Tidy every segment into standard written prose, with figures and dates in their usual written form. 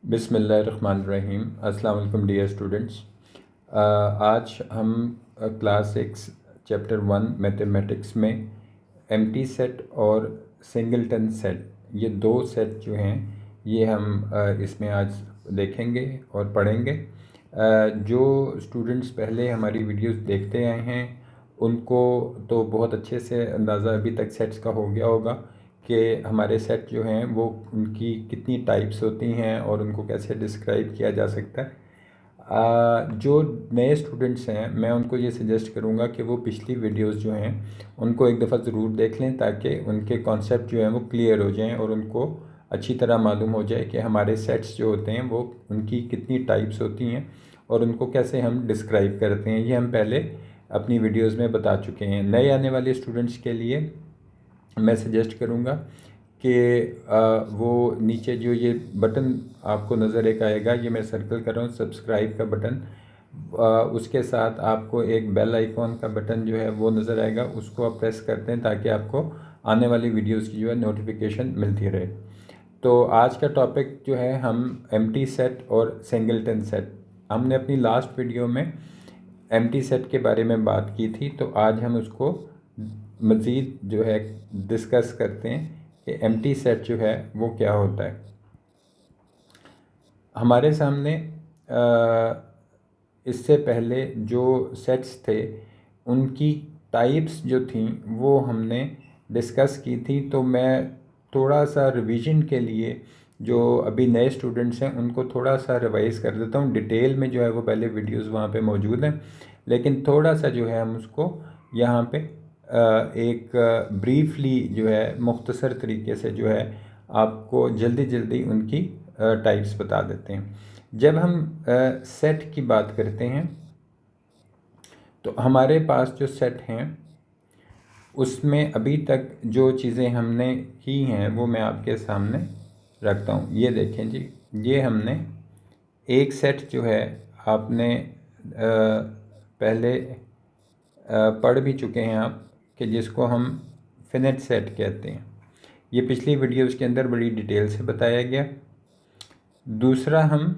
बिस्मिल्लाहिर्रहमानिर्रहीम। अस्सलाम वालेकुम डियर स्टूडेंट्स। आज हम क्लास 6 चैप्टर 1 मैथमेटिक्स में एम्प्टी सेट और सिंगलटन सेट, ये दो सेट जो हैं ये हम इसमें आज देखेंगे और पढ़ेंगे। जो स्टूडेंट्स पहले हमारी वीडियोस देखते आए हैं उनको तो बहुत अच्छे से अंदाज़ा अभी तक सेट्स का हो गया होगा कि हमारे सेट जो हैं वो उनकी कितनी टाइप्स होती हैं और उनको कैसे डिस्क्राइब किया जा सकता है। जो नए स्टूडेंट्स हैं मैं उनको ये सजेस्ट करूँगा कि वो पिछली वीडियोस जो हैं उनको एक दफ़ा ज़रूर देख लें ताकि उनके कॉन्सेप्ट जो हैं वो क्लियर हो जाएं और उनको अच्छी तरह मालूम हो जाए कि हमारे सेट्स जो होते हैं वो उनकी कितनी टाइप्स होती हैं और उनको कैसे हम डिस्क्राइब करते हैं। ये हम पहले अपनी वीडियोज़ में बता चुके हैं। नए आने वाले स्टूडेंट्स के लिए मैं सजेस्ट करूँगा कि वो नीचे जो ये बटन आपको नज़र एक आएगा, ये मैं सर्कल कर रहा हूँ, सब्सक्राइब का बटन, उसके साथ आपको एक बेल आइकॉन का बटन जो है वो नज़र आएगा, उसको आप प्रेस करते हैं ताकि आपको आने वाली वीडियोस की जो है नोटिफिकेशन मिलती रहे। तो आज का टॉपिक जो है हम एम्प्टी सेट और सिंगलटन सेट, हमने अपनी लास्ट वीडियो में एम्प्टी सेट के बारे में बात की थी, तो आज हम उसको मज़ीद जो है डिस्कस करते हैं कि एम्प्टी सेट जो है वो क्या होता है। हमारे सामने इससे पहले जो सेट्स थे उनकी टाइप्स जो थी वो हमने डिस्कस की थी, तो मैं थोड़ा सा रिवीजन के लिए जो अभी नए स्टूडेंट्स हैं उनको थोड़ा सा रिवाइज कर देता हूँ। डिटेल में जो है वो पहले वीडियोस वहाँ पे मौजूद हैं, लेकिन थोड़ा सा जो है हम उसको यहाँ पे एक ब्रीफली जो है मुख्तसर तरीके से जो है आपको जल्दी जल्दी उनकी टाइप्स बता देते हैं। जब हम सेट की बात करते हैं तो हमारे पास जो सेट हैं उसमें अभी तक जो चीज़ें हमने की हैं वो मैं आपके सामने रखता हूँ। ये देखें जी, ये हमने एक सेट जो है आपने पहले पढ़ भी चुके हैं आप कि जिसको हम फिनिट सेट कहते हैं। ये पिछली वीडियोज़ के अंदर बड़ी डिटेल से बताया गया। दूसरा हम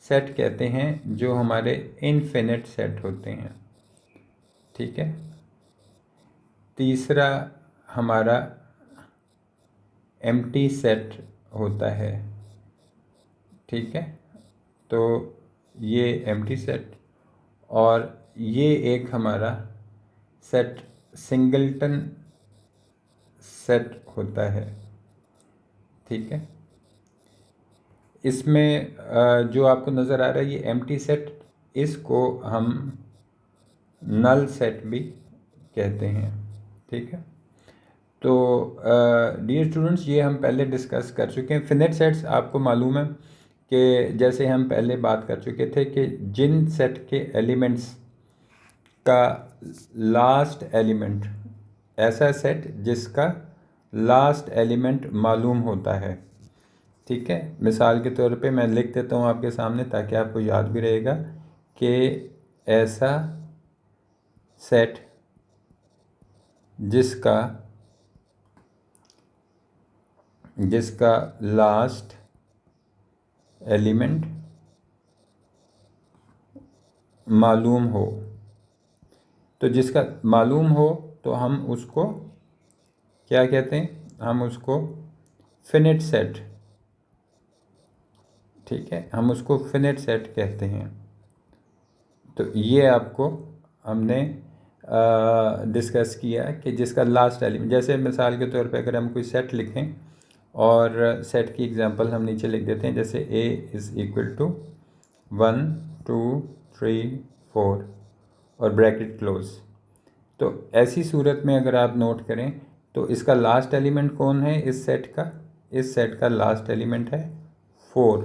सेट कहते हैं जो हमारे इनफिनिट सेट होते हैं, ठीक है। तीसरा हमारा एम्प्टी सेट होता है, ठीक है। तो ये एम्प्टी सेट, और ये एक हमारा सेट सिंगलटन सेट होता है, ठीक है। इसमें जो आपको नज़र आ रहा है ये एम्प्टी सेट, इसको हम नल सेट भी कहते हैं, ठीक है। तो डियर स्टूडेंट्स, ये हम पहले डिस्कस कर चुके हैं। फिनिट सेट्स आपको मालूम है कि जैसे हम पहले बात कर चुके थे कि जिन सेट के एलिमेंट्स का लास्ट एलिमेंट, ऐसा सेट जिसका लास्ट एलिमेंट मालूम होता है, ठीक है। मिसाल के तौर पे मैं लिख देता हूँ आपके सामने ताकि आपको याद भी रहेगा कि ऐसा सेट जिसका लास्ट एलिमेंट मालूम हो, तो जिसका मालूम हो तो हम उसको क्या कहते हैं, हम उसको फिनिट सेट, ठीक है, हम उसको फिनिट सेट कहते हैं। तो ये आपको हमने डिस्कस किया कि जिसका लास्ट एलिमेंट, जैसे मिसाल के तौर पे अगर हम कोई सेट लिखें और सेट की एग्जांपल हम नीचे लिख देते हैं, जैसे a इज़ इक्वल टू 1 2 3 4 और ब्रैकेट क्लोज। तो ऐसी सूरत में अगर आप नोट करें तो इसका लास्ट एलिमेंट कौन है इस सेट का, इस सेट का लास्ट एलिमेंट है 4।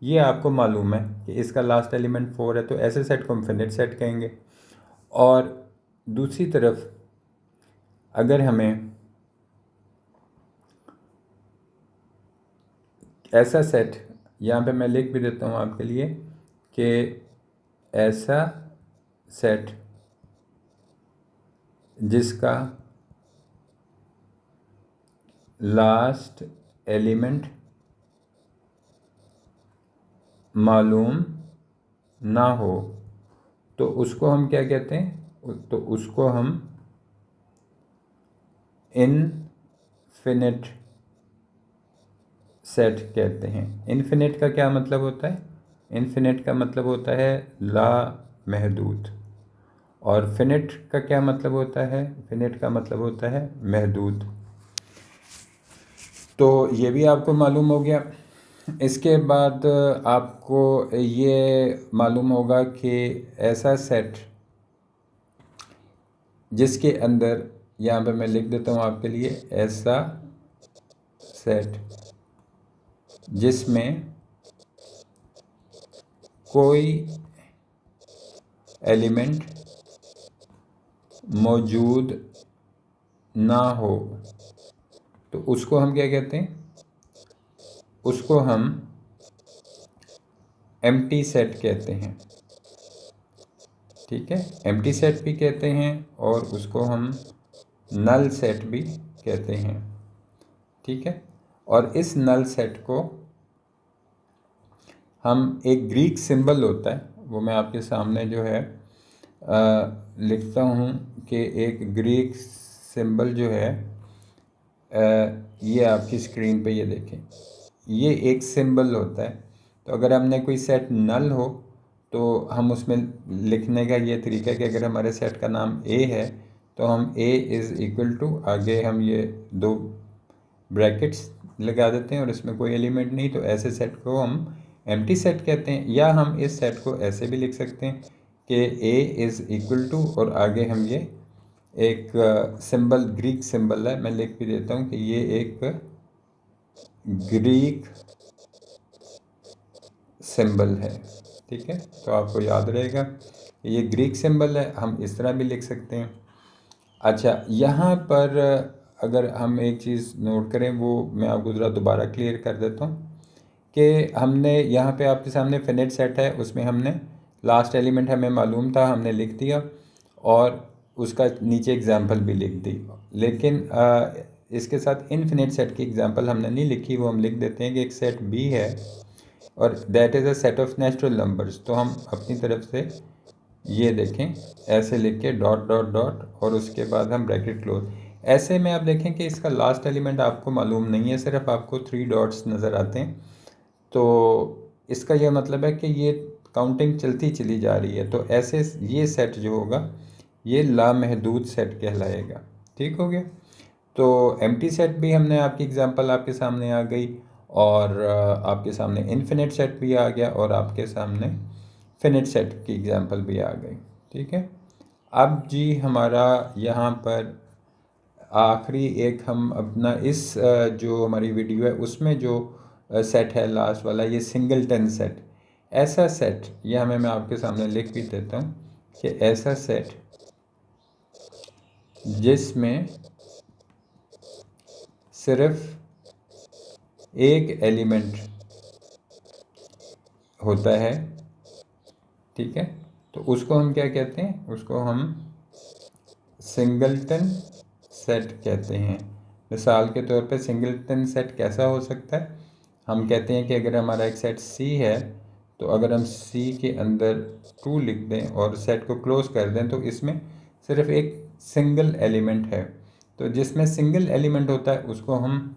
ये आपको मालूम है कि इसका लास्ट एलिमेंट 4 है, तो ऐसे सेट को हम फिनिट सेट कहेंगे। और दूसरी तरफ अगर हमें ऐसा सेट, यहाँ पे मैं लिख भी देता हूँ आपके लिए कि ऐसा सेट जिसका लास्ट एलिमेंट मालूम ना हो तो उसको हम क्या कहते हैं? तो उसको हम इनफिनिट सेट कहते हैं। इनफिनिट का क्या मतलब होता है? इनफिनिट का मतलब होता है ला महदूद। और फिनिट का क्या मतलब होता है? फिनिट का मतलब होता है महदूद। तो ये भी आपको मालूम हो गया। इसके बाद आपको ये मालूम होगा कि ऐसा सेट जिसके अंदर, यहाँ पे मैं लिख देता हूँ आपके लिए, ऐसा सेट जिसमें कोई एलिमेंट मौजूद ना हो तो उसको हम क्या कहते हैं? उसको हम एम्प्टी सेट कहते हैं। ठीक है, एम्प्टी सेट भी कहते हैं और उसको हम नल सेट भी कहते हैं। ठीक है, और इस नल सेट को हम, एक ग्रीक सिंबल होता है, वो मैं आपके सामने जो है लिखता हूँ कि एक ग्रीक सिंबल जो है, ये आपकी स्क्रीन पे ये देखें, ये एक सिंबल होता है। तो अगर हमने कोई सेट नल हो तो हम उसमें लिखने का ये तरीका है कि अगर हमारे सेट का नाम ए है तो हम ए इज़ इक्वल टू, आगे हम ये दो ब्रैकेट्स लगा देते हैं और इसमें कोई एलिमेंट नहीं, तो ऐसे सेट को हम एम्प्टी सेट कहते हैं। या हम इस सेट को ऐसे भी लिख सकते हैं कि ए इज़ इक्वल टू, और आगे हम ये एक सिंबल, ग्रीक सिंबल है, मैं लिख भी देता हूँ कि ये एक ग्रीक सिंबल है। ठीक है, तो आपको याद रहेगा ये ग्रीक सिंबल है, हम इस तरह भी लिख सकते हैं। अच्छा, यहाँ पर अगर हम एक चीज़ नोट करें, वो मैं आपको ज़रा दोबारा क्लियर कर देता हूँ कि हमने यहाँ पे आपके सामने फिनिट सेट है, उसमें हमने लास्ट एलिमेंट हमें मालूम था, हमने लिख दिया और उसका नीचे एग्जांपल भी लिख दी। लेकिन इसके साथ इनफिनिट सेट की एग्जांपल हमने नहीं लिखी, वो हम लिख देते हैं कि एक सेट बी है और that is a set of natural numbers. तो हम अपनी तरफ से ये देखें, ऐसे लिख के डॉट डॉट डॉट और उसके बाद हम ब्रैकेट क्लोज। ऐसे में आप देखें कि इसका लास्ट एलिमेंट आपको मालूम नहीं है, सिर्फ आपको 3 डॉट्स नज़र आते हैं। तो इसका यह मतलब है कि ये काउंटिंग चलती चली जा रही है। तो ऐसे ये सेट जो होगा ये लामहदूद सेट कहलाएगा। ठीक हो गया। तो एम्प्टी सेट भी हमने, आपकी एग्जांपल आपके सामने आ गई, और आपके सामने इनफिनिट सेट भी आ गया, और आपके सामने फिनिट सेट की एग्जांपल भी आ गई। ठीक है, अब जी हमारा यहाँ पर आखिरी एक, हम अपना इस जो हमारी वीडियो है उसमें जो सेट है लास्ट वाला, ये सिंगलटन सेट। ऐसा सेट, यह हमें, मैं आपके सामने लिख भी देता हूँ कि ऐसा सेट जिसमें सिर्फ एक एलिमेंट होता है। ठीक है, तो उसको हम क्या कहते हैं? उसको हम सिंगलटन सेट कहते हैं। मिसाल के तौर पे सिंगलटन सेट कैसा हो सकता है? हम कहते हैं कि अगर हमारा एक सेट सी है तो अगर हम सी के अंदर 2 लिख दें और सेट को क्लोज कर दें तो इसमें सिर्फ एक सिंगल एलिमेंट है। तो जिसमें सिंगल एलिमेंट होता है उसको हम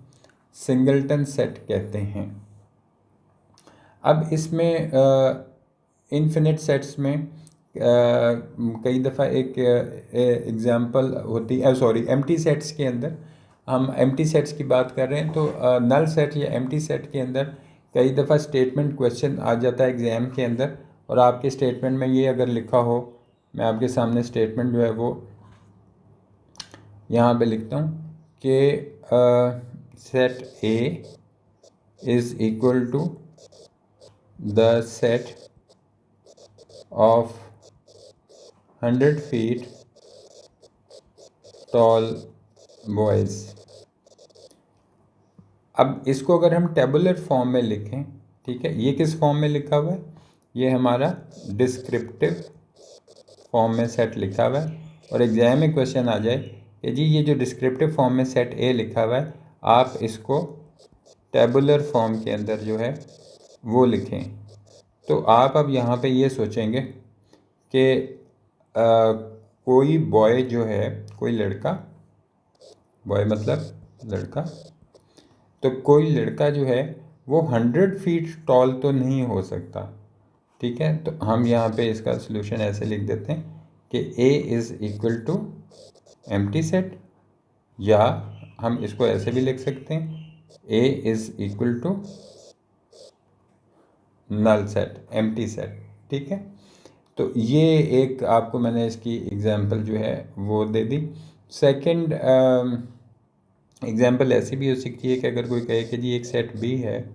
सिंगलटन सेट कहते हैं। अब इसमें इनफिनिट सेट्स में कई दफ़ा एक एग्ज़ाम्पल होती है, सॉरी, एम्प्टी सेट्स के अंदर, हम एम्प्टी सेट्स की बात कर रहे हैं, तो नल सेट या एम्प्टी सेट के अंदर कई दफ़ा स्टेटमेंट क्वेश्चन आ जाता है एग्ज़ाम के अंदर, और आपके स्टेटमेंट में ये अगर लिखा हो, मैं आपके सामने स्टेटमेंट जो है वो यहाँ पे लिखता हूँ कि set A is equal to the set of 100 feet tall boys। अब इसको अगर हम टेबुलर फॉर्म में लिखें, ठीक है, ये किस फॉर्म में लिखा हुआ है? ये हमारा डिस्क्रिप्टिव फॉर्म में सेट लिखा हुआ है, और एग्जाम में क्वेश्चन आ जाए कि जी ये जो डिस्क्रिप्टिव फॉर्म में सेट ए लिखा हुआ है, आप इसको टेबुलर फॉर्म के अंदर जो है वो लिखें। तो आप अब यहाँ पे ये सोचेंगे कि कोई बॉय जो है, कोई लड़का, बॉय मतलब लड़का, तो कोई लड़का जो है वो 100 फीट टॉल तो नहीं हो सकता। ठीक है, तो हम यहाँ पे इसका सलूशन ऐसे लिख देते हैं कि A is equal to empty set, या हम इसको ऐसे भी लिख सकते हैं A is equal to null set, empty set. ठीक है, तो ये एक आपको मैंने इसकी एग्जांपल जो है वो दे दी। सेकंड एग्जांपल ऐसी भी हो सकती है कि अगर कोई कहे कि जी एक सेट बी है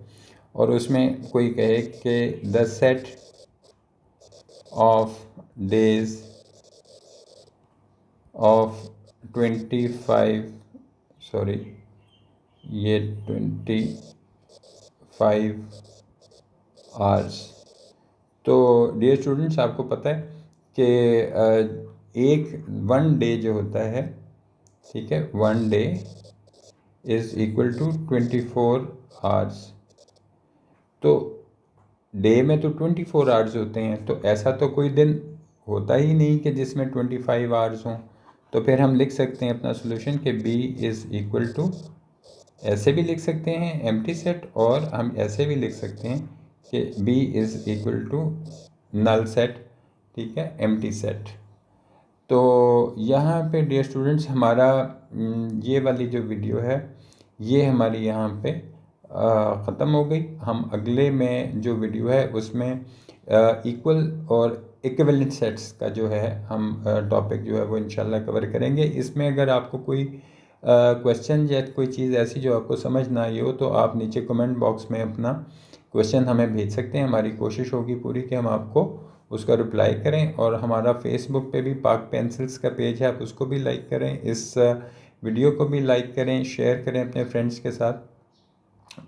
और उसमें कोई कहे कि the set of days of 25, sorry ये 25 आवर्स। तो डियर स्टूडेंट्स, आपको पता है कि एक 1 डे जो होता है, ठीक है, 1 day is equal to 24 hours. तो डे में तो 24 आवर्स होते हैं, तो ऐसा तो कोई दिन होता ही नहीं कि जिसमें 25 आवर्स हों। तो फिर हम लिख सकते हैं अपना सोल्यूशन कि बी इज़ इक्वल टू, ऐसे भी लिख सकते हैं एम्प्टी सेट, और हम ऐसे भी लिख सकते हैं कि B is equal to null set, ठीक है, एम्प्टी सेट। तो यहाँ पे डियर स्टूडेंट्स हमारा ये वाली जो वीडियो है ये हमारी यहाँ पे ख़त्म हो गई। हम अगले में जो वीडियो है उसमें इक्वल और इक्विवेलेंट सेट्स का जो है हम टॉपिक जो है वो इंशाल्लाह कवर करेंगे। इसमें अगर आपको कोई क्वेश्चन या कोई चीज़ ऐसी जो आपको समझ ना आई हो तो आप नीचे कमेंट बॉक्स में अपना क्वेश्चन हमें भेज सकते हैं। हमारी कोशिश होगी पूरी कि हम आपको उसका रिप्लाई करें। और हमारा फेसबुक पे भी पाक पेंसिल्स का पेज है, आप उसको भी लाइक करें, इस वीडियो को भी लाइक करें, शेयर करें अपने फ्रेंड्स के साथ,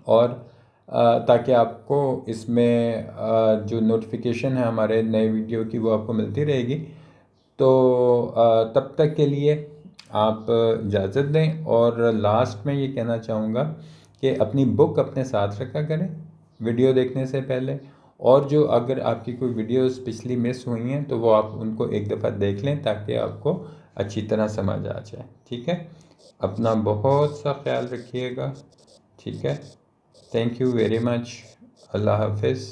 और ताकि आपको इसमें जो नोटिफिकेशन है हमारे नए वीडियो की वो आपको मिलती रहेगी। तो तब तक के लिए आप इजाज़त दें। और लास्ट में ये कहना चाहूँगा कि अपनी बुक अपने साथ रखा करें वीडियो देखने से पहले, और जो अगर आपकी कोई वीडियोस पिछली मिस हुई हैं तो वो आप उनको एक दफ़ा देख लें ताकि आपको अच्छी तरह समझ आ जाए। ठीक है, अपना बहुत सा ख्याल रखिएगा। ठीक है, थैंक यू वेरी मच। अल्लाह हाफिज़।